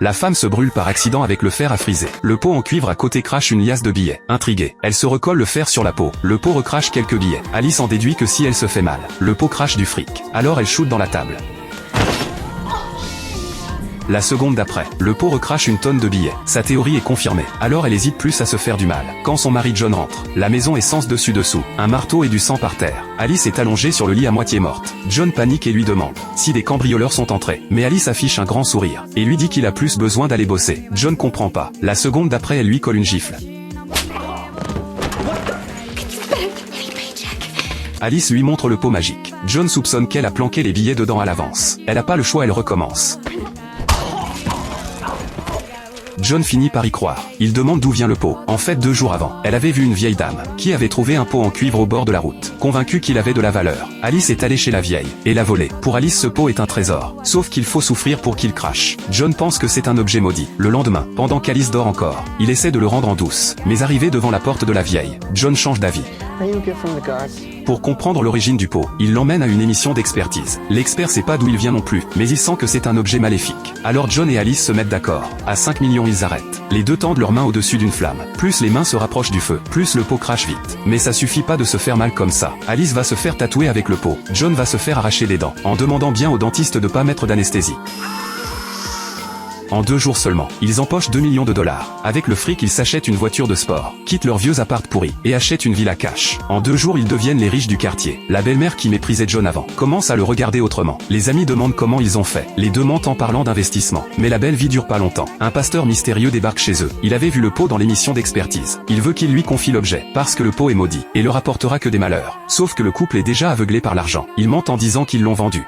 La femme se brûle par accident avec le fer à friser. Le pot en cuivre à côté crache une liasse de billets. Intriguée, elle se recolle le fer sur la peau. Le pot recrache quelques billets. Alice en déduit que si elle se fait mal, le pot crache du fric. Alors elle shoot dans la table. La seconde d'après, le pot recrache une tonne de billets. Sa théorie est confirmée. Alors elle hésite plus à se faire du mal. Quand son mari John rentre, la maison est sens dessus dessous. Un marteau et du sang par terre. Alice est allongée sur le lit à moitié morte. John panique et lui demande si des cambrioleurs sont entrés. Mais Alice affiche un grand sourire et lui dit qu'il a plus besoin d'aller bosser. John comprend pas. La seconde d'après, elle lui colle une gifle. Alice lui montre le pot magique. John soupçonne qu'elle a planqué les billets dedans à l'avance. Elle a pas le choix, elle recommence. John finit par y croire. Il demande d'où vient le pot. En fait, 2 jours avant, elle avait vu une vieille dame qui avait trouvé un pot en cuivre au bord de la route. Convaincue qu'il avait de la valeur, Alice est allée chez la vieille et l'a volé. Pour Alice, ce pot est un trésor. Sauf qu'il faut souffrir pour qu'il crache. John pense que c'est un objet maudit. Le lendemain, pendant qu'Alice dort encore, il essaie de le rendre en douce. Mais arrivé devant la porte de la vieille, John change d'avis. Pour comprendre l'origine du pot, il l'emmène à une émission d'expertise. L'expert sait pas d'où il vient non plus, mais il sent que c'est un objet maléfique. Alors John et Alice se mettent d'accord. À 5 millions, ils arrêtent. Les deux tendent leurs mains au-dessus d'une flamme. Plus les mains se rapprochent du feu, plus le pot crache vite. Mais ça suffit pas de se faire mal comme ça. Alice va se faire tatouer avec le pot. John va se faire arracher les dents, en demandant bien au dentiste de pas mettre d'anesthésie. En 2 jours seulement, ils empochent 2 millions de dollars. Avec le fric, ils s'achètent une voiture de sport, quittent leur vieux appart pourri, et achètent une villa cash. En 2 jours, ils deviennent les riches du quartier. La belle-mère qui méprisait John avant, commence à le regarder autrement. Les amis demandent comment ils ont fait. Les deux mentent en parlant d'investissement. Mais la belle vie dure pas longtemps. Un pasteur mystérieux débarque chez eux. Il avait vu le pot dans l'émission d'expertise. Il veut qu'il lui confie l'objet, parce que le pot est maudit, et leur apportera que des malheurs. Sauf que le couple est déjà aveuglé par l'argent. Ils mentent en disant qu'ils l'ont vendu.